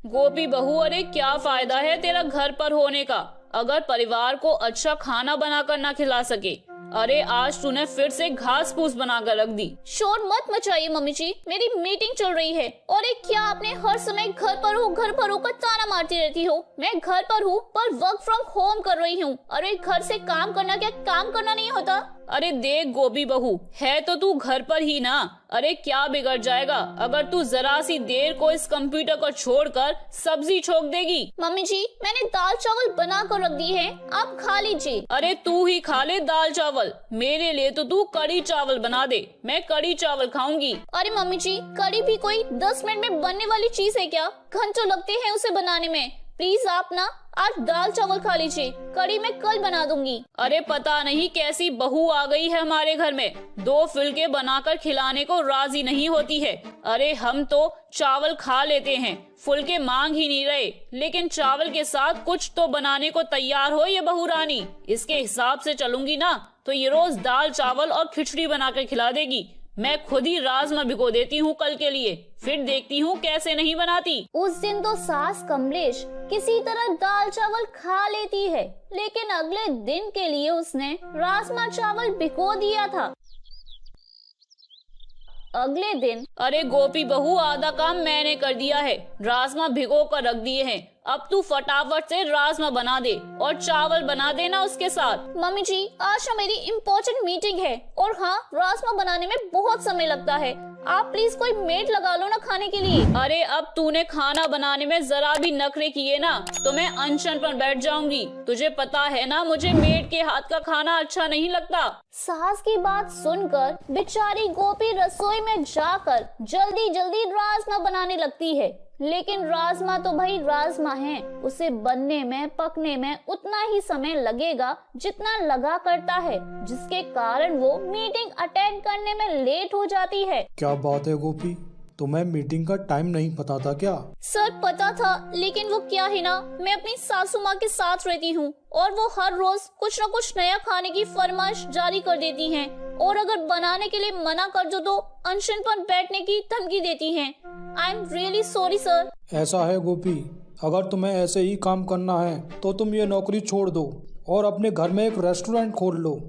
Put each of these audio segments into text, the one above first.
गोपी बहू, अरे क्या फायदा है तेरा घर पर होने का अगर परिवार को अच्छा खाना बनाकर ना खिला सके। अरे आज तूने फिर से घास फूस बनाकर रख दी। शोर मत मचाइए मम्मी जी, मेरी मीटिंग चल रही है। और एक क्या आपने हर समय घर पर हो कर ताना मारती रहती हो। मैं घर पर हूँ पर वर्क फ्रॉम होम कर रही हूँ। अरे घर से काम करना क्या काम करना नहीं होता? अरे देख गोपी बहू, है तो तू घर पर ही ना। अरे क्या बिगड़ जाएगा अगर तू जरा सी देर को इस कंप्यूटर को छोड़कर सब्जी छोक देगी। मम्मी जी मैंने दाल चावल बना कर रख दी है, आप खा लीजिए। अरे तू ही खा ले दाल चावल, मेरे लिए तो तू कड़ी चावल बना दे, मैं कड़ी चावल खाऊंगी। अरे मम्मी जी कड़ी भी कोई 10 मिनट में बनने वाली चीज है क्या? घंटों लगते हैं उसे बनाने में। प्लीज आप ना आज दाल चावल खा लीजिए, कड़ी मैं कल बना दूंगी। अरे पता नहीं कैसी बहू आ गई है हमारे घर में, 2 फुलके बनाकर खिलाने को राजी नहीं होती है। अरे हम तो चावल खा लेते हैं, फुलके मांग ही नहीं रहे, लेकिन चावल के साथ कुछ तो बनाने को तैयार हो ये बहू रानी। इसके हिसाब से चलूंगी ना तो ये रोज दाल चावल और खिचड़ी बनाकर खिला देगी। मैं खुद ही राजमा भिगो देती हूँ कल के लिए, फिर देखती हूँ कैसे नहीं बनाती। उस दिन तो सास कमलेश किसी तरह दाल चावल खा लेती है, लेकिन अगले दिन के लिए उसने राजमा चावल भिगो दिया था। अगले दिन अरे गोपी बहू, आधा काम मैंने कर दिया है, राजमा भिगो कर रख दिए हैं। अब तू फटाफट से राजमा बना दे और चावल बना देना उसके साथ। मम्मी जी आज ना मेरी इम्पोर्टेंट मीटिंग है और हाँ राजमा बनाने में बहुत समय लगता है। आप प्लीज कोई मेड लगा लो ना खाने के लिए। अरे अब तूने खाना बनाने में जरा भी नखरे किए ना तो मैं अनशन पर बैठ जाऊंगी। तुझे पता है ना मुझे मेड के हाथ का खाना अच्छा नहीं लगता। सास की बात सुनकर बेचारी गोपी रसोई में जाकर जल्दी जल्दी राजमा बनाने लगती है, लेकिन राजमा तो भाई राजमा है, उसे बनने में पकने में उतना ही समय लगेगा जितना लगा करता है, जिसके कारण वो मीटिंग अटेंड करने में लेट हो जाती है। क्या बात है गोपी, तुम्हें मीटिंग का टाइम नहीं पता था क्या? सर पता था, लेकिन वो क्या है ना, मैं अपनी सासू माँ के साथ रहती हूँ और वो हर रोज कुछ न कुछ नया खाने की फरमाइश जारी कर देती हैं और अगर बनाने के लिए मना कर दो तो अनशन पर बैठने की धमकी देती हैं। I am really sorry sir. ऐसा है गोपी, अगर तुम्हें ऐसे ही काम करना है तो तुम ये नौकरी छोड़ दो और अपने घर में एक रेस्टोरेंट खोल लो,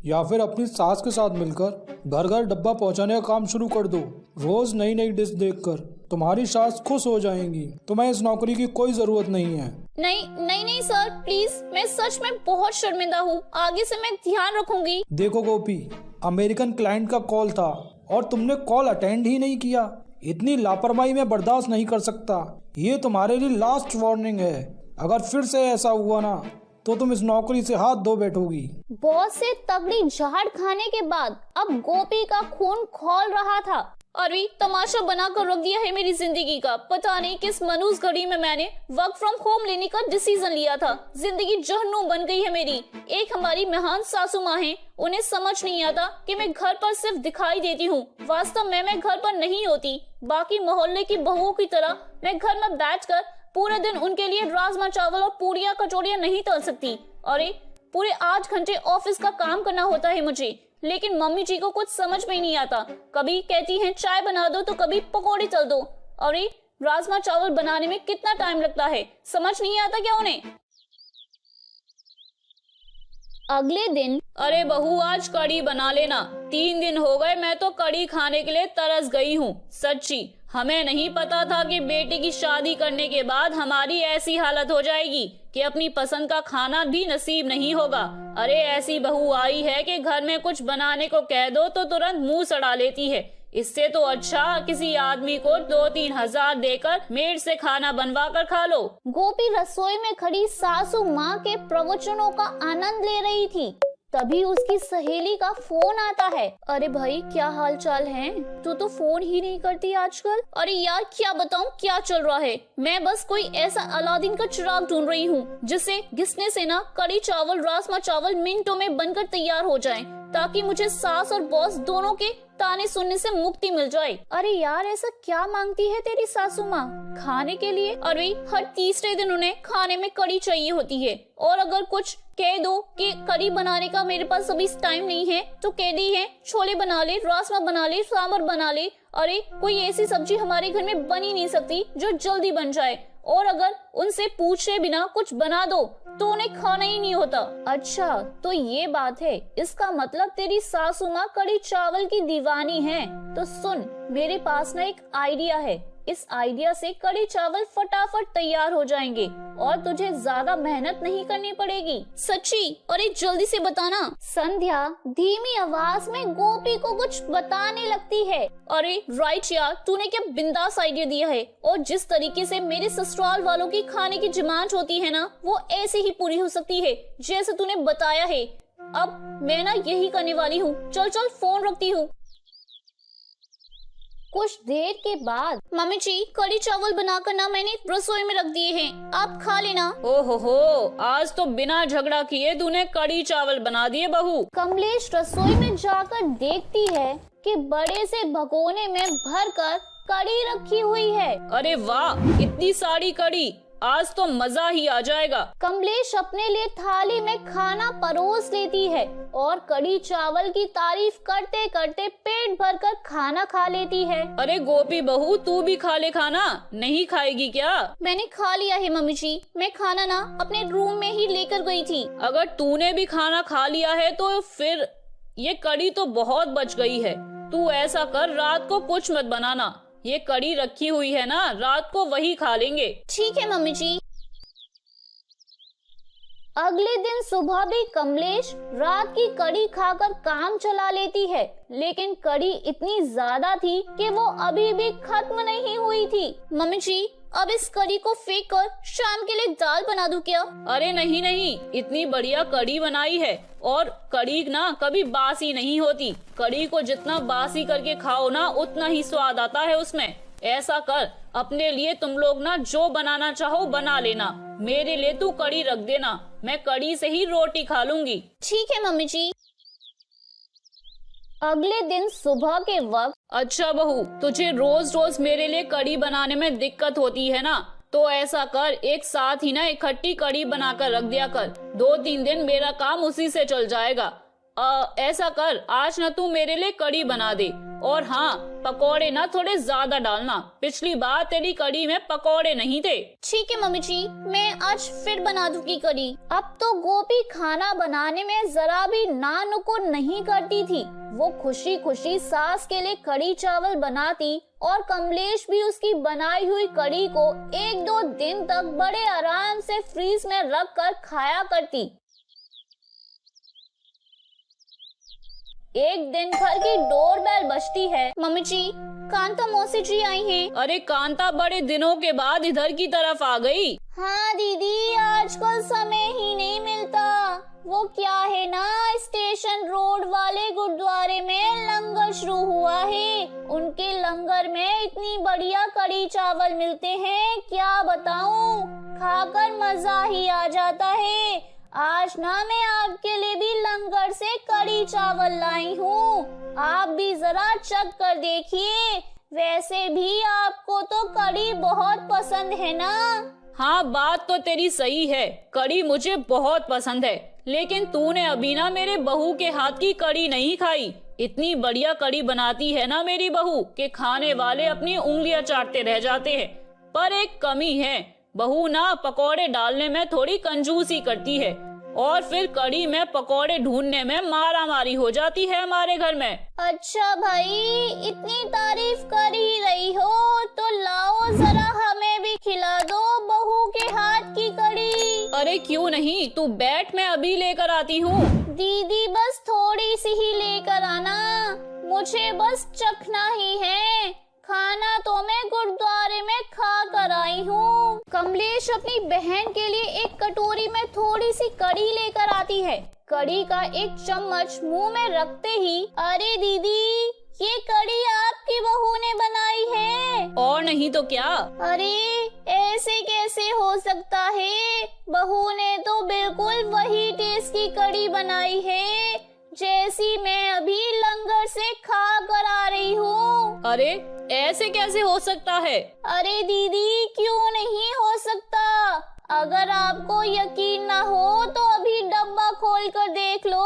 या फिर अपनी सास के साथ मिलकर घर घर डब्बा पहुंचाने का काम शुरू कर दो। रोज नई नई डिश देखकर तुम्हारी सास खुश हो जाएंगी। तुम्हें इस नौकरी की कोई जरूरत नहीं है। नहीं सर प्लीज, मैं सच में बहुत शर्मिंदा हूँ, आगे से मैं ध्यान रखूंगी। देखो गोपी, अमेरिकन क्लाइंट का कॉल था और तुमने कॉल अटेंड ही नहीं किया। इतनी लापरवाही मैं बर्दाश्त नहीं कर सकता। ये तुम्हारे लिए लास्ट वार्निंग है, अगर फिर से ऐसा हुआ ना तो तुम इस नौकरी से हाथ धो बैठोगी। बॉस से तगड़ी झाड़ खाने के बाद अब गोपी का खून खौल रहा था। अरे तमाशा बना कर रख दिया है मेरी जिंदगी का। पता नहीं किस मनूस घड़ी में मैंने वर्क फ्रॉम होम लेने का डिसीजन लिया था। जिंदगी जहन्नुम बन गई है मेरी। एक हमारी महान सासू माँ है, उन्हें समझ नहीं आता कि मैं घर पर सिर्फ दिखाई देती हूँ, वास्तव में मैं घर पर नहीं होती। बाकी मोहल्ले की बहुओं की तरह मैं घर में बैठकर पूरे दिन उनके लिए राजमा चावल और पूड़ियाँ कचौड़ियाँ नहीं तल सकती। अरे पूरे 8 घंटे ऑफिस का काम करना होता है मुझे, लेकिन मम्मी जी को कुछ समझ में ही नहीं आता। कभी कहती हैं चाय बना दो तो कभी पकौड़ी तल दो। अरे राजमा चावल बनाने में कितना टाइम लगता है, समझ नहीं आता क्या उन्हें? अगले दिन अरे बहू आज कड़ी बना लेना, 3 दिन हो गए मैं तो कड़ी खाने के लिए तरस गई हूँ। सच्ची हमें नहीं पता था कि बेटे की शादी करने के बाद हमारी ऐसी हालत हो जाएगी कि अपनी पसंद का खाना भी नसीब नहीं होगा। अरे ऐसी बहू आई है कि घर में कुछ बनाने को कह दो तो तुरंत मुंह सड़ा लेती है। इससे तो अच्छा किसी आदमी को 2-3 हजार देकर मेड से खाना बनवा कर खा लो। गोपी रसोई में खड़ी सासू माँ के प्रवचनों का आनंद ले रही थी, तभी उसकी सहेली का फोन आता है। अरे भाई क्या हाल चाल है? तू तो फोन ही नहीं करती आजकल। अरे यार क्या बताऊं क्या चल रहा है, मैं बस कोई ऐसा अलादीन का चिराग ढूंढ रही हूँ जिसे घिसने से ना कड़ी चावल राजमा चावल मिनटों में बनकर तैयार हो जाएं, ताकि मुझे सास और बॉस दोनों के ताने सुनने से मुक्ति मिल जाए। अरे यार ऐसा क्या मांगती है तेरी सासू माँ खाने के लिए? अरे हर तीसरे दिन उन्हें खाने में कड़ी चाहिए होती है, और अगर कुछ कह दो कि कड़ी बनाने का मेरे पास अभी टाइम नहीं है तो कह दी है छोले बना ले, राजमा बना ले, सांभर बना ले। अरे कोई ऐसी सब्जी हमारे घर में बन ही नहीं सकती जो जल्दी बन जाए, और अगर उनसे पूछे बिना कुछ बना दो तो उन्हें खाना ही नहीं होता। अच्छा, तो ये बात है। इसका मतलब तेरी सासू माँ कड़ी चावल की दीवानी है। तो सुन, मेरे पास ना एक आइडिया है। इस आइडिया से कड़ी चावल फटाफट तैयार हो जाएंगे और तुझे ज्यादा मेहनत नहीं करनी पड़ेगी। सच्ची? अरे जल्दी से बताना। संध्या धीमी आवाज में गोपी को कुछ बताने लगती है। अरे राइट यार, तूने क्या बिंदास आइडिया दिया है। और जिस तरीके से मेरे ससुराल वालों की खाने की डिमांड होती है ना, वो ऐसे ही पूरी हो सकती है जैसे तूने बताया है। अब मैं ना यही करने वाली हूँ। चल चल फोन रखती हूँ। कुछ देर के बाद, मम्मी जी कड़ी चावल बनाकर ना मैंने रसोई में रख दिए हैं, आप खा लेना। ओहो, आज तो बिना झगड़ा किए तूने कड़ी चावल बना दिए बहू। कमलेश रसोई में जाकर देखती है कि बड़े से भगोने में भरकर कड़ी रखी हुई है। अरे वाह, इतनी सारी कड़ी, आज तो मजा ही आ जाएगा। कमलेश अपने लिए थाली में खाना परोस लेती है और कड़ी चावल की तारीफ करते करते पेट भरकर खाना खा लेती है। अरे गोपी बहू, तू भी खा ले खाना, नहीं खाएगी क्या? मैंने खा लिया है मम्मी जी। मैं खाना ना अपने रूम में ही लेकर गई थी। अगर तूने भी खाना खा लिया है तो फिर ये कड़ी तो बहुत बच गई है। तू ऐसा कर, रात को कुछ मत बनाना, ये कड़ी रखी हुई है ना, रात को वही खा लेंगे। ठीक है मम्मी जी। अगले दिन सुबह भी कमलेश रात की कड़ी खाकर काम चला लेती है, लेकिन कड़ी इतनी ज्यादा थी कि वो अभी भी खत्म नहीं हुई थी। मम्मी जी, अब इस कड़ी को फेंक कर शाम के लिए दाल बना दूं क्या? अरे नहीं नहीं, इतनी बढ़िया कड़ी बनाई है और कड़ी ना कभी बासी नहीं होती। कड़ी को जितना बासी करके खाओ ना, उतना ही स्वाद आता है उसमें। ऐसा कर, अपने लिए तुम लोग ना जो बनाना चाहो बना लेना, मेरे लिए तू कड़ी रख देना, मैं कड़ी से ही रोटी खा लूंगी। ठीक है मम्मी जी। अगले दिन सुबह के वक्त, अच्छा बहू, तुझे रोज रोज मेरे लिए कड़ी बनाने में दिक्कत होती है ना, तो ऐसा कर, एक साथ ही ना इकट्ठी कड़ी बनाकर रख दिया कर। 2-3 दिन मेरा काम उसी से चल जाएगा। ऐसा कर, आज ना तू मेरे लिए कड़ी बना दे, और हाँ, पकोड़े ना थोड़े ज्यादा डालना, पिछली बार तेरी कड़ी में पकोड़े नहीं थे। ठीक है मम्मी जी, मैं आज फिर बना दूंगी कड़ी। अब तो गोपी खाना बनाने में जरा भी नानुकुर नहीं करती थी। वो खुशी खुशी सास के लिए कड़ी चावल बनाती और कमलेश भी उसकी बनाई हुई कड़ी को 1-2 दिन तक बड़े आराम से फ्रीज में रख कर खाया करती। एक दिन घर की डोरबेल बजती है। मम्मी जी, कांता मौसी जी आई हैं। अरे कांता, बड़े दिनों के बाद इधर की तरफ आ गई। हाँ दीदी, आजकल समय ही नहीं मिलता। वो क्या है ना, स्टेशन रोड वाले गुरुद्वारे में लंगर शुरू हुआ है। उनके लंगर में इतनी बढ़िया कड़ी चावल मिलते हैं, क्या बताऊं, खाकर मजा ही आ जाता है। आज ना मैं आपके लिए भी लंगर से कड़ी चावल लाई हूँ, आप भी जरा चख कर देखिए। वैसे भी आपको तो कड़ी बहुत पसंद है ना? हाँ, बात तो तेरी सही है, कड़ी मुझे बहुत पसंद है, लेकिन तूने अभी ना मेरे बहू के हाथ की कड़ी नहीं खाई। इतनी बढ़िया कड़ी बनाती है ना मेरी बहू कि खाने वाले अपनी उंगलियां चाटते रह जाते हैं। पर एक कमी है, बहू ना पकोड़े डालने में थोड़ी कंजूसी करती है और फिर कड़ी में पकोड़े ढूंढने में मारा मारी हो जाती है हमारे घर में। अच्छा भाई, इतनी तारीफ कर ही रही हो तो लाओ जरा हमें भी खिला दो बहू के हाथ की कड़ी। अरे क्यों नहीं, तू बैठ, मैं अभी लेकर आती हूँ। दीदी बस थोड़ी सी ही लेकर आना, मुझे बस चखना ही है। खाना तो मैं गुरुद्वारे में खा कर आई हूँ। कमलेश अपनी बहन के लिए एक कटोरी में थोड़ी सी कड़ी लेकर आती है। कड़ी का एक चम्मच मुंह में रखते ही, अरे दीदी, ये कड़ी आपकी बहू ने बनाई है। और नहीं तो क्या। अरे ऐसे कैसे हो सकता है, बहू ने तो बिल्कुल वही टेस्ट की कड़ी बनाई है जैसी मैं अभी लंगर से खा कर आ रही हूँ। अरे ऐसे कैसे हो सकता है? अरे दीदी, क्यों नहीं हो सकता? अगर आपको यकीन ना हो तो अभी डब्बा खोल कर देख लो।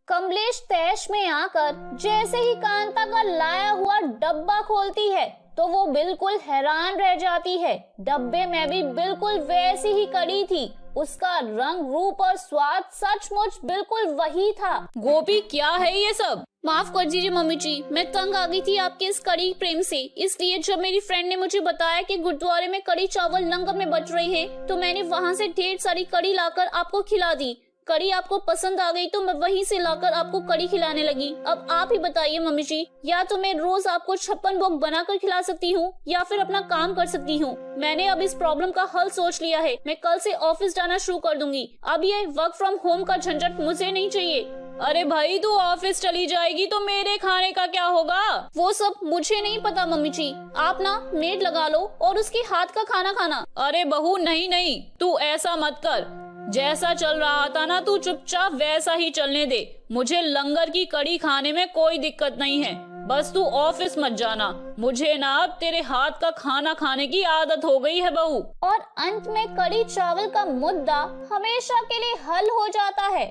कमलेश तैश में आकर जैसे ही कांता का लाया हुआ डब्बा खोलती है तो वो बिल्कुल हैरान रह जाती है। डब्बे में भी बिल्कुल वैसी ही कड़ी थी, उसका रंग, रूप और स्वाद सचमुच बिल्कुल वही था। गोपी क्या है ये सब? माफ कर दीजिए मम्मी जी, मैं तंग आ गई थी आपके इस कड़ी प्रेम से, इसलिए जब मेरी फ्रेंड ने मुझे बताया कि गुरुद्वारे में कड़ी चावल लंगर में बच रहे हैं तो मैंने वहाँ से ढेर सारी कड़ी लाकर आपको खिला दी। कड़ी आपको पसंद आ गई तो मैं वहीं से लाकर आपको कड़ी खिलाने लगी। अब आप ही बताइए मम्मी जी, या तो मैं रोज आपको 56 भोग बनाकर खिला सकती हूँ या फिर अपना काम कर सकती हूँ। मैंने अब इस प्रॉब्लम का हल सोच लिया है, मैं कल से ऑफिस जाना शुरू कर दूंगी। अब ये वर्क फ्रॉम होम का झंझट मुझे नहीं चाहिए। अरे भाई, तू ऑफिस चली जाएगी तो मेरे खाने का क्या होगा? वो सब मुझे नहीं पता मम्मी जी, आप ना मेड लगा लो और उसके हाथ का खाना खाना। अरे बहू, नहीं, तू ऐसा मत कर। जैसा चल रहा था ना, तू चुपचाप वैसा ही चलने दे। मुझे लंगर की कड़ी खाने में कोई दिक्कत नहीं है, बस तू ऑफिस मत जाना। मुझे ना अब तेरे हाथ का खाना खाने की आदत हो गई है बहू। और अंत में कड़ी चावल का मुद्दा हमेशा के लिए हल हो जाता है।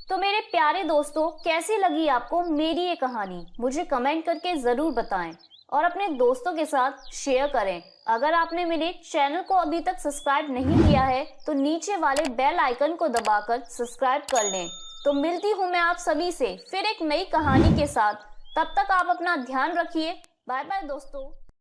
तो मेरे प्यारे दोस्तों, कैसी लगी आपको मेरी ये कहानी? मुझे कमेंट करके जरूर बताएं और अपने दोस्तों के साथ शेयर करें। अगर आपने मेरे चैनल को अभी तक सब्सक्राइब नहीं किया है तो नीचे वाले बेल आइकन को दबाकर सब्सक्राइब कर लें। तो मिलती हूँ मैं आप सभी से फिर एक नई कहानी के साथ। तब तक आप अपना ध्यान रखिए। बाय बाय दोस्तों।